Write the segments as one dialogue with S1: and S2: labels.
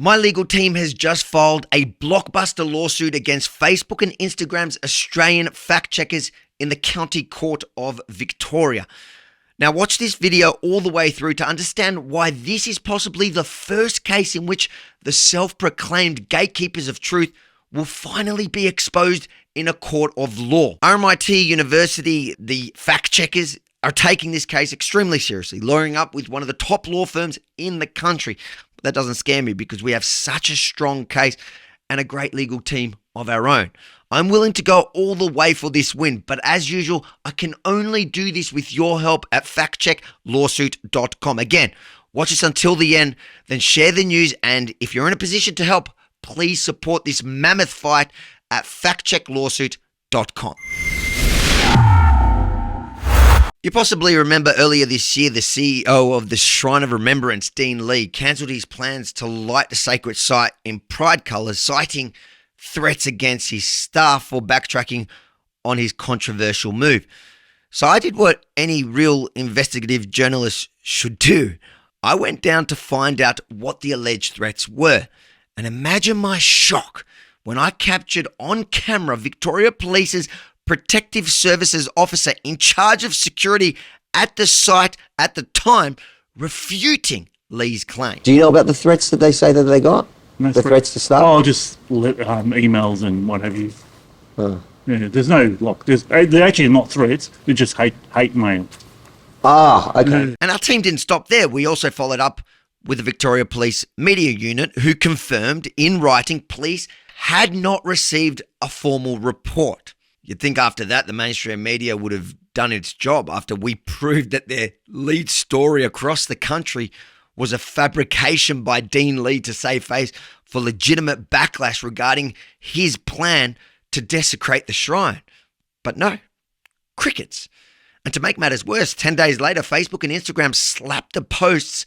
S1: My legal team has just filed a blockbuster lawsuit against Facebook and Instagram's Australian fact checkers in the County Court of Victoria. Now watch this video all the way through to understand why this is possibly the first case in which the self-proclaimed gatekeepers of truth will finally be exposed in a court of law. RMIT University, the fact checkers, are taking this case extremely seriously, lawyering up with one of the top law firms in the country. But that doesn't scare me because we have such a strong case and a great legal team of our own. I'm willing to go all the way for this win, but as usual, I can only do this with your help at factchecklawsuit.com. Again, watch this until the end, then share the news, and if you're in a position to help, please support this mammoth fight at factchecklawsuit.com. You possibly remember earlier this year, the CEO of the Shrine of Remembrance, Dean Lee, cancelled his plans to light the sacred site in pride colours, citing threats against his staff for backtracking on his controversial move. So I did what any real investigative journalist should do. I went down to find out what the alleged threats were. And imagine my shock when I captured on camera Victoria Police's Protective Services officer in charge of security at the site at the time, refuting Lee's claim.
S2: Do you know about the threats that they say that they got? No threats to staff?
S3: Oh, just emails and what have you. Yeah, there's no they're actually not threats. They're just hate mail.
S2: Ah, okay.
S1: And our team didn't stop there. We also followed up with the Victoria Police Media Unit, who confirmed in writing police had not received a formal report. You'd think after that the mainstream media would have done its job after we proved that their lead story across the country was a fabrication by Dean Lee to save face for legitimate backlash regarding his plan to desecrate the shrine. But no, crickets. And to make matters worse, 10 days later, Facebook and Instagram slapped the posts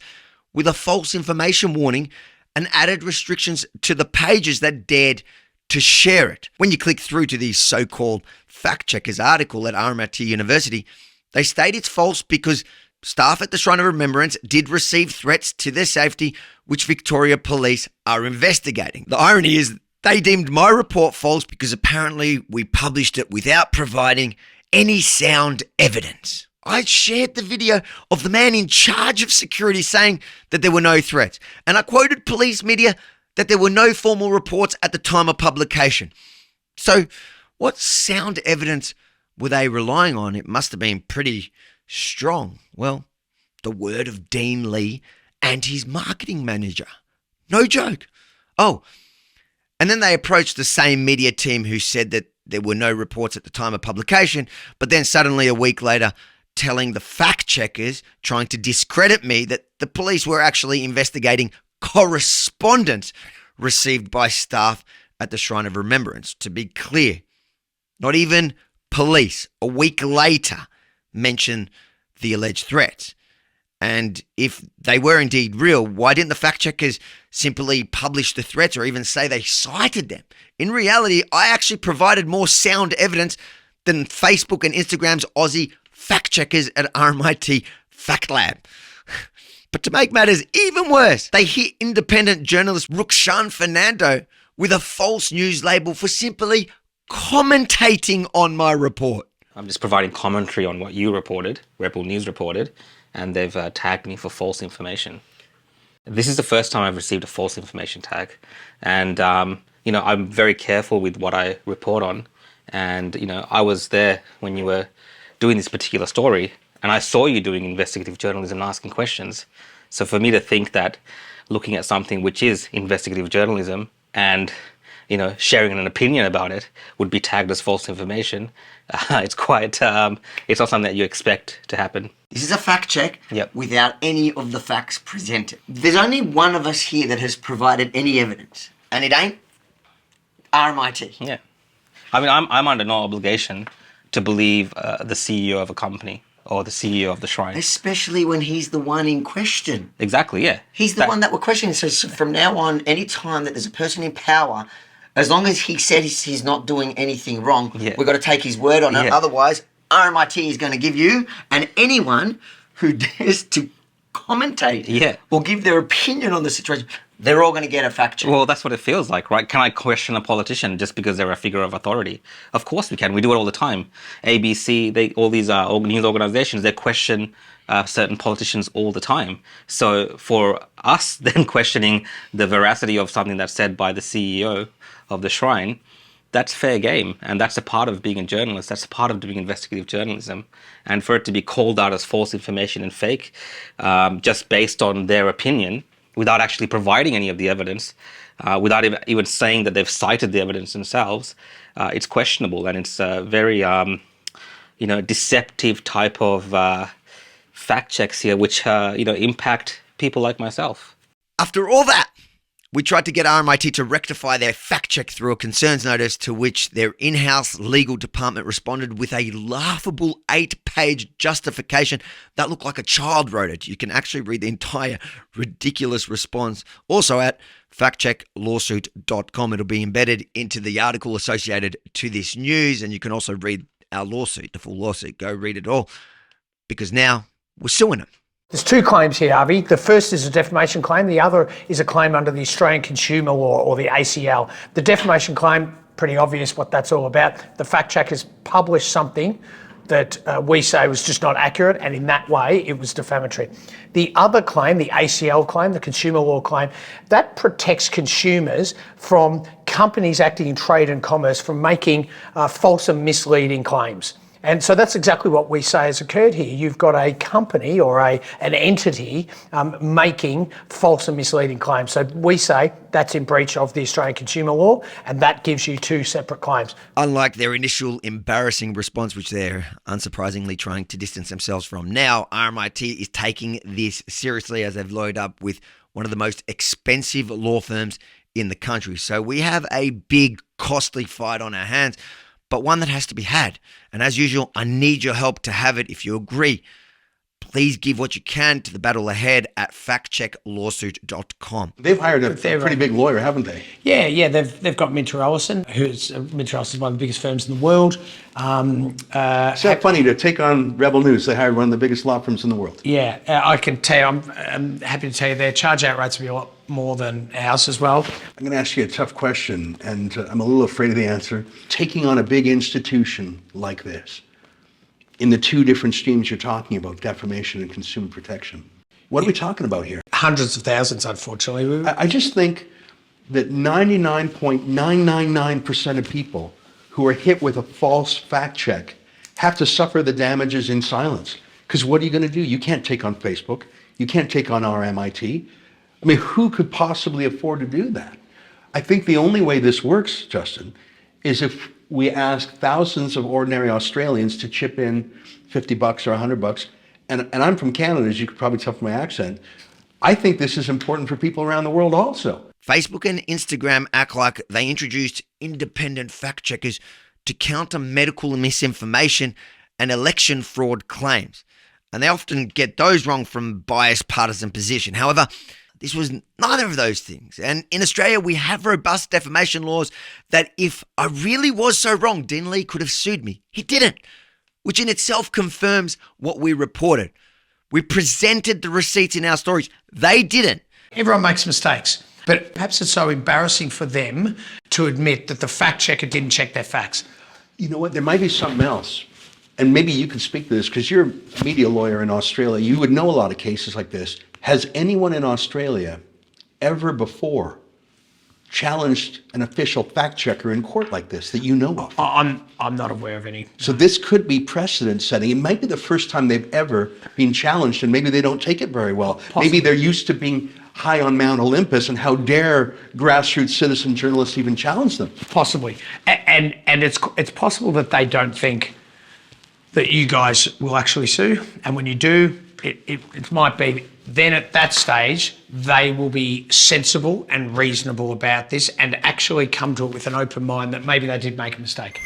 S1: with a false information warning and added restrictions to the pages that dared to share it. When you click through to the so-called fact checkers article at RMIT University, they state it's false because staff at the Shrine of Remembrance did receive threats to their safety, which Victoria Police are investigating. The irony is they deemed my report false because apparently we published it without providing any sound evidence. I shared the video of the man in charge of security saying that there were no threats, and I quoted police media that there were no formal reports at the time of publication. So what sound evidence were they relying on? It must have been pretty strong. Well, the word of Dean Lee and his marketing manager. No joke. Oh, and then they approached the same media team who said that there were no reports at the time of publication, but then suddenly a week later telling the fact checkers, trying to discredit me, that the police were actually investigating correspondence received by staff at the Shrine of Remembrance. To be clear, not even police a week later mention the alleged threats. And if they were indeed real, why didn't the fact checkers simply publish the threats or even say they cited them? In reality, I actually provided more sound evidence than Facebook and Instagram's Aussie fact checkers at RMIT Fact Lab. But to make matters even worse, they hit independent journalist Rukshan Fernando with a false news label for simply commentating on my report.
S4: I'm just providing commentary on what you reported, Rebel News reported, and they've tagged me for false information. This is the first time I've received a false information tag. And, I'm very careful with what I report on. And, I was there when you were doing this particular story, and I saw you doing investigative journalism and asking questions. So for me to think that looking at something which is investigative journalism and sharing an opinion about it would be tagged as false information, it's quite, it's not something that you expect to happen.
S1: This is a fact check
S4: Yep.
S1: without any of the facts presented. There's only one of us here that has provided any evidence, and it ain't RMIT.
S4: Yeah. I mean, I'm under no obligation to believe the CEO of a company or the CEO of the Shrine.
S1: Especially when he's the one in question.
S4: Exactly, yeah.
S1: He's the one that we're questioning. So from now on, any time that there's a person in power, as long as he says he's not doing anything wrong,
S4: Yeah.
S1: we've got to take his word on it.
S4: Yeah.
S1: Otherwise, RMIT is going to give you and anyone who dares to commentate
S4: Yeah.
S1: or give their opinion on the situation they're all going to get a fact check.
S4: Well, that's what it feels like, right? Can I question a politician just because they're a figure of authority? Of course we can. We do it all the time. ABC, all these news organizations, they question certain politicians all the time. So for us then questioning the veracity of something that's said by the CEO of the Shrine, that's fair game. And that's a part of being a journalist. That's a part of doing investigative journalism. And for it to be called out as false information and fake, just based on their opinion, without actually providing any of the evidence, without even saying that they've cited the evidence themselves, it's questionable. And it's a very, deceptive type of fact checks here, which, impact people like myself.
S1: After all that, we tried to get RMIT to rectify their fact check through a concerns notice, to which their in-house legal department responded with a laughable 8-page justification that looked like a child wrote it. You can actually read the entire ridiculous response also at factchecklawsuit.com. It'll be embedded into the article associated to this news, and you can also read our lawsuit, the full lawsuit. Go read it all, because now we're suing them.
S5: There's two claims here, Avi. The first is a defamation claim. The other is a claim under the Australian Consumer Law, or the ACL. The defamation claim, pretty obvious what that's all about. The fact check has published something that we say was just not accurate, and in that way it was defamatory. The other claim, the ACL claim, the Consumer Law claim, that protects consumers from companies acting in trade and commerce from making false and misleading claims. And so that's exactly what we say has occurred here. You've got a company or an entity making false and misleading claims. So we say that's in breach of the Australian Consumer Law, and that gives you two separate claims.
S1: Unlike their initial embarrassing response, which they're unsurprisingly trying to distance themselves from, now RMIT is taking this seriously, as they've lawyered up with one of the most expensive law firms in the country. So we have a big, costly fight on our hands, but one that has to be had. And as usual, I need your help to have it. If you agree, please give what you can to the battle ahead at factchecklawsuit.com.
S6: They've hired a pretty big lawyer, haven't they?
S5: Yeah, they've got Minter Ellison, Minter Ellison is one of the biggest firms in the world.
S6: It's not funny to take on Rebel News. They hired one of the biggest law firms in the world.
S5: Yeah, I can tell you, I'm happy to tell you their charge out rates will be a lot more than ours as well.
S6: I'm going to ask you a tough question, and I'm a little afraid of the answer. Taking on a big institution like this, in the two different streams you're talking about, defamation and consumer protection, what are we talking about here?
S5: Hundreds of thousands, unfortunately.
S6: I just think that 99.999% of people who are hit with a false fact check have to suffer the damages in silence. Because what are you going to do? You can't take on Facebook. You can't take on RMIT. I mean, who could possibly afford to do that? I think the only way this works, Justin, is if we ask thousands of ordinary Australians to chip in $50 or $100. And I'm from Canada, as you could probably tell from my accent. I think this is important for people around the world also.
S1: Facebook and Instagram act like they introduced independent fact checkers to counter medical misinformation and election fraud claims. And they often get those wrong from biased partisan position. However, this was neither of those things. And in Australia, we have robust defamation laws that if I really was so wrong, Dean Lee could have sued me. He didn't, which in itself confirms what we reported. We presented the receipts in our stories. They didn't.
S5: Everyone makes mistakes, but perhaps it's so embarrassing for them to admit that the fact checker didn't check their facts.
S6: You know what? There might be something else. And maybe you can speak to this because you're a media lawyer in Australia. You would know a lot of cases like this. Has anyone in Australia ever before challenged an official fact checker in court like this that you know of?
S5: I'm not aware of any.
S6: So this could be precedent setting. It might be the first time they've ever been challenged, and maybe they don't take it very well.
S5: Possibly.
S6: Maybe they're used to being high on Mount Olympus, and how dare grassroots citizen journalists even challenge them?
S5: Possibly. And it's possible that they don't think that you guys will actually sue. And when you do, it might be then at that stage, they will be sensible and reasonable about this and actually come to it with an open mind that maybe they did make a mistake.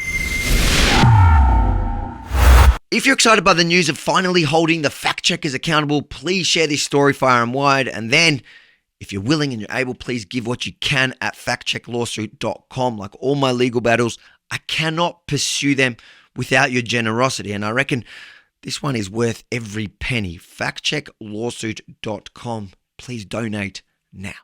S1: If you're excited by the news of finally holding the fact checkers accountable, please share this story far and wide. And then, if you're willing and you're able, please give what you can at factchecklawsuit.com. Like all my legal battles, I cannot pursue them without your generosity. And I reckon this one is worth every penny. Factchecklawsuit.com. Please donate now.